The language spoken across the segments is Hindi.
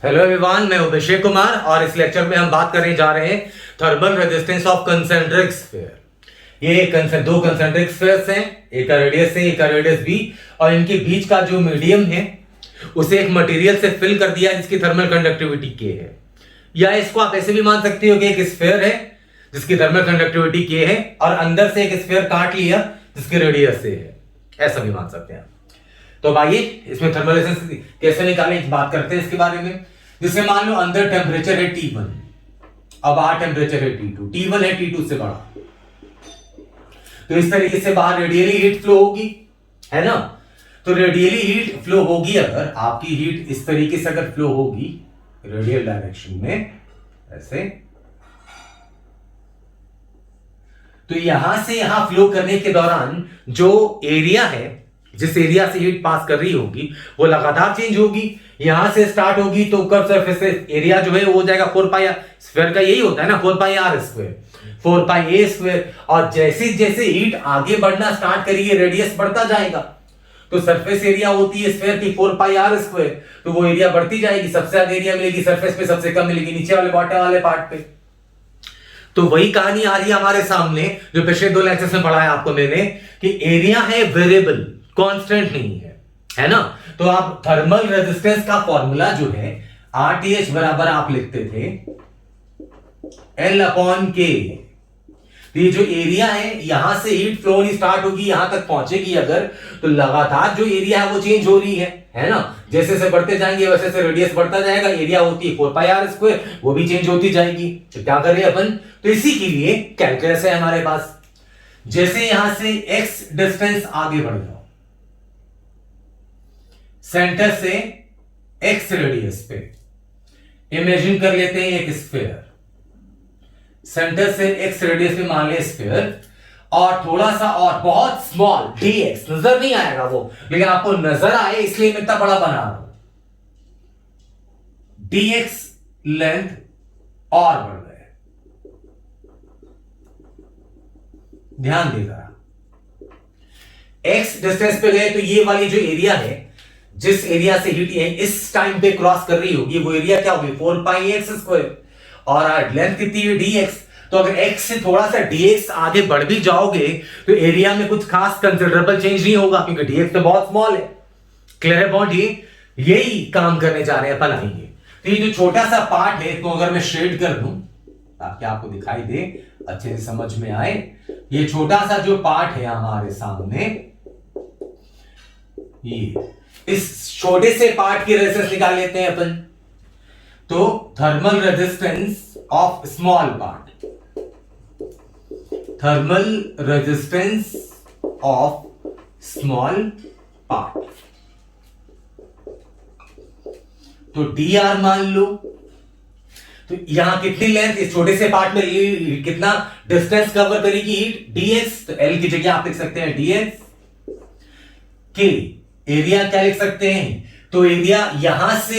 हेलो एवरीवन, मैं अभिषेक कुमार और इस लेक्चर में हम बात करने जा रहे हैं thermal resistance of concentric sphere. ये दो कंसेंट्रिक स्फीयर्स हैं, एक का रेडियस है, एक का रेडियस बी, और इनके बीच का जो मीडियम है उसे एक मटेरियल से फिल कर दिया जिसकी थर्मल कंडक्टिविटी के है। या इसको आप ऐसे भी मान सकते हो कि एक स्फीयर है जिसकी थर्मल कंडक्टिविटी के है और अंदर से एक स्फीयर काट लिया जिसकी रेडियस से है, ऐसा भी मान सकते हैं। तो अब आइए इसमें थर्मल रेजिस्टेंस कैसे निकालें बात करते हैं इसके बारे में। जिससे मान लो अंदर टेम्परेचर है T1, अब बाहर टेम्परेचर है T2, T1 है T2 से बड़ा, तो इस तरीके से बाहर रेडियली हीट फ्लो होगी, है ना। तो रेडियली हीट फ्लो होगी, अगर आपकी हीट इस तरीके से अगर फ्लो होगी रेडियल डायरेक्शन में ऐसे, तो यहां से यहां फ्लो करने के दौरान जो एरिया है, जिस एरिया से हीट पास कर रही होगी वो लगातार चेंज होगी। यहां से स्टार्ट होगी तो कर्व सरफेस से एरिया जो है वो हो जाएगा 4 पाई, स्फीयर का यही होता है ना, 4 pi R square, 4 pi A square. और जैसे जैसे हीट आगे बढ़ना स्टार्ट करेगी रेडियस बढ़ता जाएगा, तो सरफेस एरिया होती है स्फीयर की 4 पाई आर स्क्वायर, तो वो एरिया बढ़ती जाएगी। सबसे ज्यादा एरिया मिलेगी सरफेस पे, सबसे कम मिलेगी नीचे वाले बॉटम वाले पार्ट पे। तो वही कहानी आ रही है हमारे सामने जो पिछले 2 लेक्चर्स में पढ़ाया आपको मैंने, कि एरिया है वेरिएबल, कांस्टेंट नहीं है ना। तो आप थर्मल रेजिस्टेंस का फॉर्मूला जो है RTH बराबर आप लिखते थे L/K। तो ये जो एरिया है, यहां से हीट फ्लो होनी स्टार्ट होगी, यहां तक पहुंचेगी अगर, तो लगातार जो एरिया है वो चेंज हो रही है ना। जैसे जैसे बढ़ते जाएंगे वैसे वैसे रेडियस बढ़ता जाएगा, एरिया होती है 4 पाई आर स्क्वायर, वो भी चेंज होती जाएगी। तो क्या करें अपन, तो इसी के लिए कैलकुलस है हमारे पास। जैसे यहां से x डिस्टेंस आगे बढ़ जाओ सेंटर से x रेडियस पे, इमेजिन कर लेते हैं एक स्फीयर, सेंटर से x रेडियस पे मान ले स्फीयर, और थोड़ा सा और बहुत स्मॉल dx, नजर नहीं आएगा वो, लेकिन आपको नजर आए इसलिए मैं इतना बड़ा बना रहा हूं, dx लेंथ और बढ़ गए, ध्यान देगा। x डिस्टेंस पे गए तो ये वाली जो एरिया है, जिस एरिया से हीट इस टाइम पे क्रॉस कर रही होगी, वो एरिया क्या होगी 4 पाई एक्स स्क्वायर, और लेंथ कितनी है dx। तो अगर x से थोड़ा सा dx आगे बढ़ भी जाओगे तो एरिया में कुछ खास कंसिडरेबल चेंज नहीं होगा, क्योंकि dx तो बहुत स्मॉल है। क्लियर पॉइंट, यही काम करने जा रहे हैं अपन आएंगे। तो ये जो छोटा सा पार्ट है, तो अगर मैं शेड कर दूं ताकि आपको दिखाई दे, अच्छे से समझ में आए, ये छोटा सा जो पार्ट है हमारे सामने, ये इस छोटे से पार्ट की रेजिस्टेंस निकाल लेते हैं अपन। तो thermal resistance of small part, thermal resistance of small part, तो dr मान लो। तो यहां कितनी लेंथ इस छोटे से पार्ट में कितना डिस्टेंस कवर करेगी हीट dx, तो L की जगह आप लिख सकते हैं dx के। एरिया क्या लिख सकते हैं, तो एरिया यहां से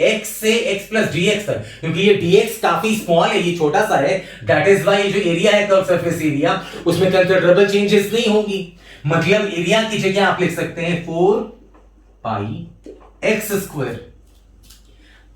x से x प्लस dx तक, क्योंकि ये dx काफी स्मॉल है, ये छोटा सा है, दैट इज वाई जो एरिया है कर्व सरफेस एरिया, उसमें कंसिडरेबल चेंजेस नहीं होगी। मतलब एरिया की जगह आप लिख सकते हैं 4 पाई x स्क्वायर।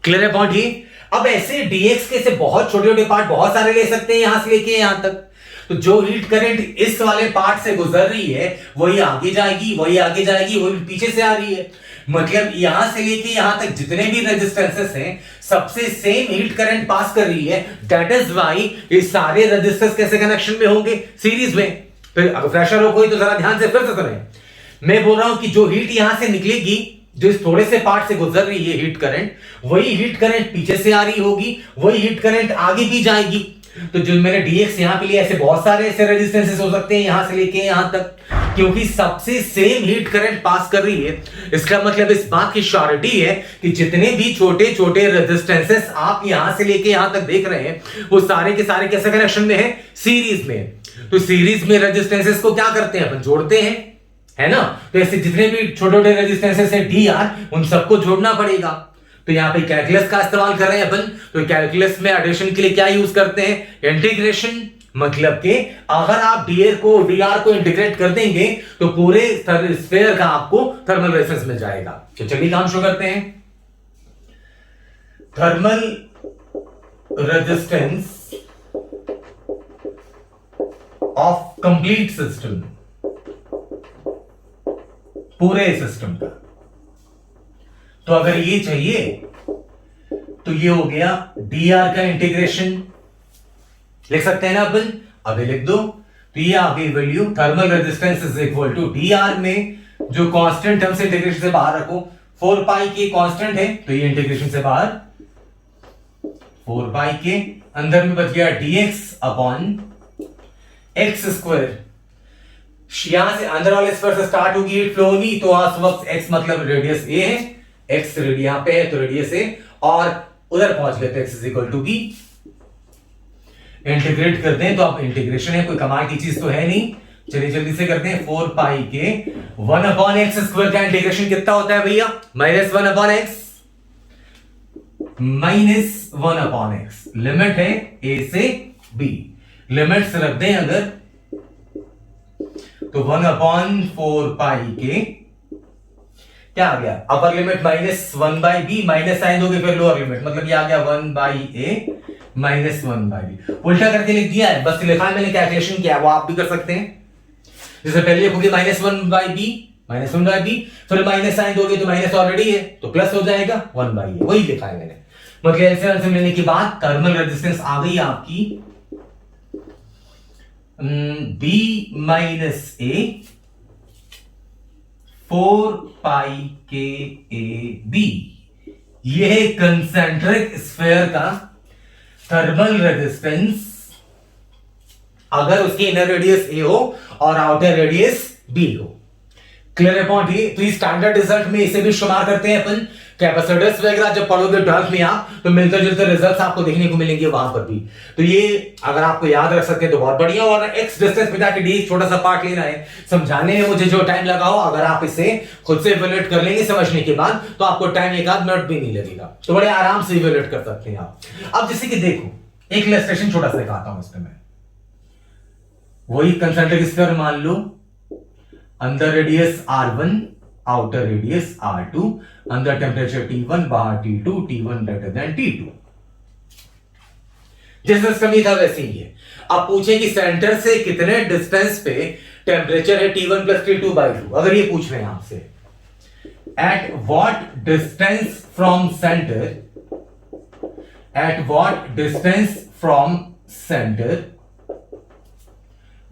क्लियर है पॉइंट। अब ऐसे dx के से बहुत छोटे छोटे पार्ट बहुत सारे ले सकते हैं, यहां से लेके यहां तक। तो जो हीट करंट इस वाले पार्ट से गुजर रही है वही आगे जाएगी, वही आगे जाएगी, वही पीछे से आ रही है। मतलब यहां से लेके यहां तक जितने भी रेजिस्टेंसेस हैं, सबसे सेम हीट करंट पास कर रही है। दैट इज व्हाई ये सारे रेजिस्टेंस कैसे कनेक्शन में होंगे, सीरीज में। फिर अगर फ्रेशर हो कोई तो जरा ध्यान से फिर से सुने। मैं बोल रहा हूं कि जो हीट यहां से निकलेगी, जो इस थोड़े से पार्ट से गुजर रही है हीट करंट, वही हीट करंट पीछे से आ रही होगी, वही हीट करंट आगे भी जाएगी। तो जो मैंने dx यहां पे लिया, ऐसे बहुत सारे ऐसे रेजिस्टेंसेस हो सकते हैं यहां से लेके यहां तक, क्योंकि सबसे सेम हीट करंट पास कर रही है। इसका मतलब इस बात की श्योरिटी है कि जितने भी छोटे छोटे रेजिस्टेंसेस आप यहां से लेके यहां तक देख रहे हैं, वो सारे के सारे कैसे कनेक्शन में है, सीरीज में। तो सीरीज में रेजिस्टेंसेस को क्या करते हैं अपन, जोड़ते हैं, है ना। तो ऐसे जितने भी छोटे छोटे रेजिस्टेंसेस है dr, उन सबको जोड़ना पड़ेगा। तो यहां पे कैलकुलस का इस्तेमाल कर रहे हैं अपन। तो कैलकुलस में एडिशन के लिए क्या यूज करते हैं, इंटीग्रेशन। मतलब कि अगर आप dr को इंटीग्रेट कर देंगे तो पूरे स्फीयर का आपको थर्मल रेजिस्टेंस मिल जाएगा। तो चलिए काम शुरू करते हैं। Thermal resistance of complete system, पूरे सिस्टम का। तो अगर ये चाहिए तो ये हो गया dr का इंटीग्रेशन, लिख सकते हैं ना अपन, अभी लिख दो। तो ये आ गई value, thermal resistance is equal to dr में जो कांस्टेंट टर्म से इंटीग्रेशन से बाहर रखो, 4 पाई के कांस्टेंट है तो ये इंटीग्रेशन से बाहर 4 पाई के, अंदर में बच गया dx अपॉन एक्स स्क्वायर। यहां से अंदर वाले स्क्वायर से स्टार्ट होगी हीट फ्लो होनी, तो आज वक्त x मतलब रेडियस a है, x रेडियस यहां पे है तो रेडियस a, और उधर पहुंच गए तो x is equal to b। Integrate करते हैं तो अब इंटीग्रेशन है, कोई कमाल की चीज तो है नहीं। चलिए जल्दी से करते हैं। 4 पाई के 1 अपॉन एक्स स्क्वायर का इंटीग्रेशन कितना होता है भैया? -1 upon x, -1 upon x. Limit है a से b, लिमिट्स रख दें अगर तो 1 अपॉन 4 पाई के क्या आ गया, upper limit -1 by B, minus sign दोगे फिर लोअर लिमिट, मतलब ये आ गया 1 बाई ए -1 बाई बी। उल्टा करके लिख दिया है, बस लिखा है मैंने, कैलकुलेशन किया है, वो आप भी कर सकते हैं। जैसे पहले लिखोगे -1 बाई बी, -1 बाई बी, फिर माइनस साइन दोगे तो माइनस ऑलरेडी है तो प्लस हो जाएगा 1 बाई ए, वही लिखा है मैंने। मतलब एलसीएम से मिलने के बाद थर्मल रेजिस्टेंस आ गई आपकी b माइनस ए 4 पाई के ए बी। यह कंसेंट्रिक स्फीयर का थर्मल रेजिस्टेंस अगर उसकी इनर रेडियस ए हो और आउटर रेडियस बी हो। क्लियर है पॉइंट ये? तो ये स्टैंडर्ड रिजल्ट में इसे भी शुमार करते हैं अपन। कैपेसिटर्स वगैरह जब पढ़ोगे 12th में आप, तो मिलते जुलते रिजल्ट्स आपको देखने को मिलेंगे वहां पर भी। तो ये अगर आपको याद रख सकते हैं तो बहुत बढ़िया। और एक्स डिस्टेंस पे जाके डी छोटा सा पार्ट लेना है, समझाने में मुझे जो टाइम लगा हो, अगर आप इसे खुद से इवैल्यूएट कर लेंगे समझने के बाद, तो आपको टाइम 1 मिनट भी नहीं लगेगा, तो बड़े आराम से इवैल्यूएट कर सकते हैं आप। अब जैसे कि देखो एक इलस्ट्रेशन छोटा सा दिखाता हूं इसमें मैं। वही कंसेंट्रिक स्फीयर मान लो, अंदर radius R1, outer radius R2, अंदर टेम्परेचर T1, बाहर T2, T1 greater than T2। जैसे कमी था वैसे ही है। अब पूछे कि सेंटर से कितने डिस्टेंस पे टेम्परेचर है T1 प्लस T2 बाई 2, अगर ये पूछ रहे हैं आपसे, at what distance from centre, at what distance from centre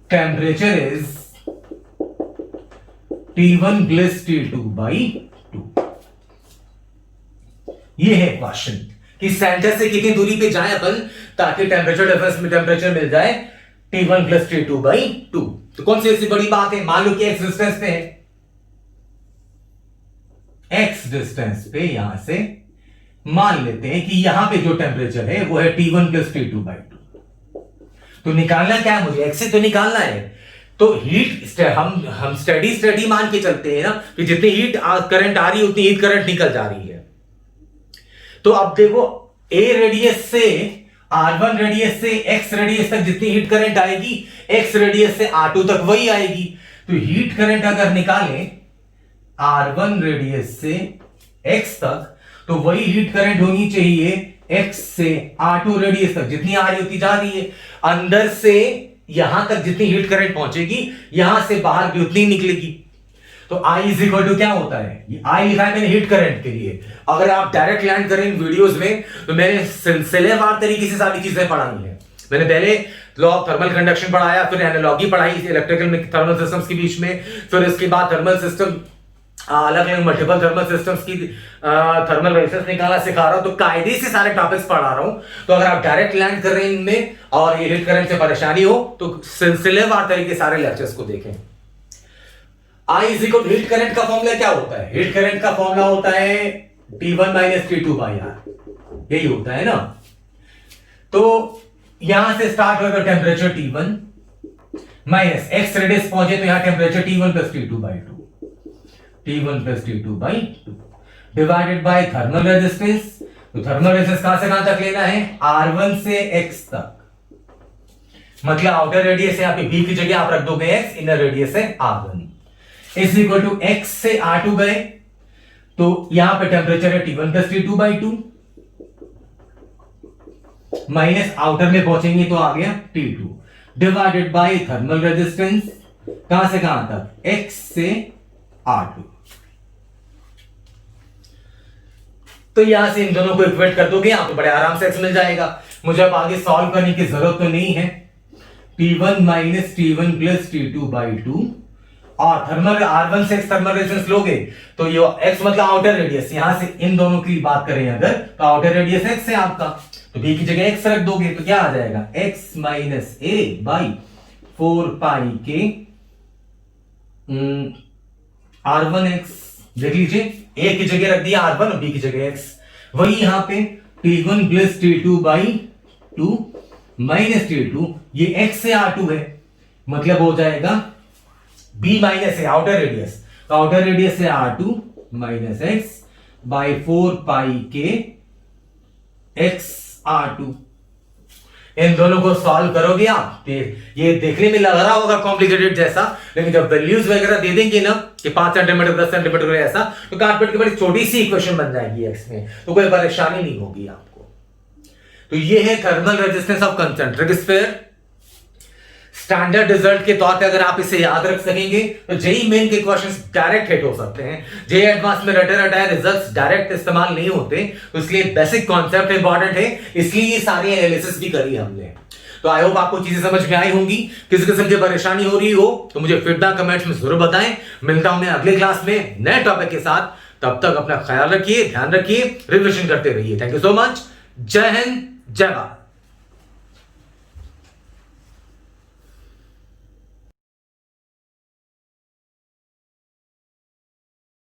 temperature is T1 plus T2 by 2। ये है क्वेश्चन कि सेंटर से कितनी दूरी पे जाए अपन ताकि टेम्परेचर डिफरेंस में टेम्परेचर मिल जाए T1 प्लस T2 बाई 2। तो कौन सी ऐसी बड़ी बात है? मान लो कि एक्स डिस्टेंस पे है, एक्स डिस्टेंस पे यहां से मान लेते हैं कि यहां पे जो टेम्परेचर है वो है T1 प्लस T2 बाई 2। तो निकालना क्या है मुझे? एक्स से तो निकालना है। तो हीट हम स्टडी मान के चलते हैं ना कि जितनी हीट करंट आ रही है उतनी हीट करंट निकल जा रही है। तो अब देखो ए रेडियस से R1 रेडियस से X रेडियस तक जितनी हीट करंट आएगी, X रेडियस से R2 तक वही आएगी। तो हीट करंट अगर निकालें R1 रेडियस से X तक, तो वही हीट करंट होनी चाहिए X से R2 रेडियस तक, जितनी आ रही उतनी जा रही है। अंदर से यहां तक जितनी हीट करंट पहुंचेगी, यहां से बाहर भी उतनी निकलेगी। तो I इज इक्वल टू क्या होता है? ये I लिखा है मैंने हीट करंट के लिए। अगर आप डायरेक्ट लैंड करें वीडियोस में, तो मैंने सिलसिलेवार तरीके से सारी चीजें पढ़ाई है। मैंने पहले लॉ ऑफ थर्मल कंडक्शन पढ़ाया, फिर एनालॉजी पढ़ाई इलेक्ट्रिकल में थर्मल सिस्टम्स के बीच में, फिर इसके बाद थर्मल सिस्टम अलग अलग मल्टीपल थर्मल सिस्टम्स की थर्मल रेजिस्टेंस निकालना सिखा रहा हूं। तो कायदे से सारे टॉपिक्स पढ़ा रहा हूं। तो अगर आप डायरेक्ट लैंड कर रहे हैं इनमें और ये हीट करंट से परेशानी हो, तो सिलसिलेवार तरीके सारे लेक्चर्स को देखें। I is equal heat current का फॉर्मूला क्या होता है? हीट करंट का फॉर्मूला होता है T1 minus T2 by R, यही होता है ना। तो यहां से स्टार्ट होगा temperature T1 minus x radius पहुंचे तो यहां temperature T1 plus T2 by 2, T1 plus T2 by 2 divided by thermal resistance. तो थर्मल रेजिस्टेंस कहां से कहां तक लेना है? R1 से X तक, मतलब आउटर रेडियस है, यहाँ पे B की जगह आप रख दोगे X, इनर रेडियस है R1, is equal to X से R2 गए, तो यहां पे टेम्परेचर है T1 plus T2 by 2, minus outer में पहुंचेंगे तो आ गया T2 divided by thermal resistance कहां से कहां तक, X से R2। तो यहां से इन दोनों को इक्वेट कर दोगे आपको बड़े आराम से X मिल जाएगा। मुझे अब आगे सॉल्व करने की जरूरत तो नहीं है। T1 minus T1 plus T2 by 2 और थर्मल R1 से थर्मल रेजिस्टेंस लोगे तो ये X मतलब आउटर रेडियस, यहां से इन दोनों की बात करें अगर तो आउटर रेडियस X है आपका, तो B की जगह X रख दोगे तो क्या आ जाएगा, X माइनस A बाई 4 पाई के R1X। देख लीजिए A की जगह रख दिया R1 और B की जगह X। वही यहां पे T1 plus T2 by 2 minus T2, ये X से R2 है, मतलब हो जाएगा B माइनस है आउटर रेडियस, तो आउटर रेडियस है R2 माइनस X बाई 4 पाई के X R2। इन दोनों को सॉल्व करोगे आप, ये देखने में लग रहा होगा कॉम्प्लिकेटेड जैसा, लेकिन जब वैल्यूज वगैरह दे देंगे ना कि 5 सेंटीमीटर 10 सेंटीमीटर ऐसा, तो कार्पेट की बड़ी छोटी सी इक्वेशन बन जाएगी X में, तो कोई परेशानी नहीं होगी आपको। तो ये है thermal resistance of concentric sphere. Standard result के तौर पे अगर आप इसे याद रख सकेंगे तो जेई मेन के क्वेश्चंस डायरेक्ट हिट हो सकते हैं। जेई एडवांस में रटे रटाए रिजल्ट्स डायरेक्ट इस्तेमाल नहीं होते, तो इसलिए बेसिक कॉन्सेप्ट इंपॉर्टेंट है, इसलिए ये सारी एनालिसिस भी करी हमने। तो आई होप आपको चीजें समझ में आई होंगी। किसी किस्म की परेशानी हो रही हो तो मुझे फीडबैक कमेंट्स में जरूर बताएं। मिलता हूं मैं अगले क्लास में नए टॉपिक के साथ, तब तक अपना ख्याल रखिए, ध्यान रखिए, रिविजन करते रहिए। Thank you so much. जय हिंद, जय भारत।